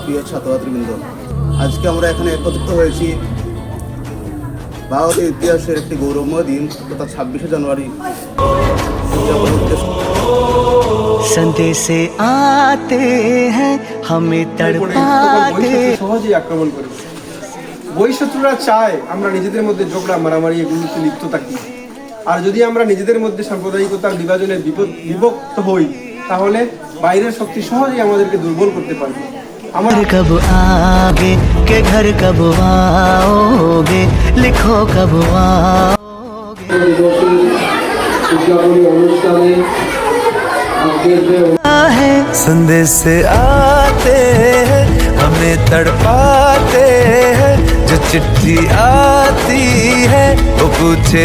প্রিয় ছাত্রছাত্রীবৃন্দ, আজকে আমরা এখানে একত্রিত হয়েছি ভারতের ইতিহাসের একটি গৌরবময় দিন তথা 26শে জানুয়ারি উদযাপনের উদ্দেশ্যে। संदेश आते हैं हमें तड़पाते। সহজেই আক্রমণ করে বহিঃশত্রুরা চায় আমরা নিজেদের মধ্যে ঝগড়া মারামারি এগুলোতে লিপ্ত থাকি। আর যদি আমরা নিজেদের মধ্যে সাম্প্রদায়িকতার বিভাজনে বিভক্ত হই তাহলে বাইরের শক্তি সহজেই আমাদেরকে দুর্বল করতে পারবে। घर कब आगे के घर कब आओगे, लिखो कब आओगे। संदेश आते हैं हमें तड़पाते हैं, जो चिट्ठी आती है वो पूछे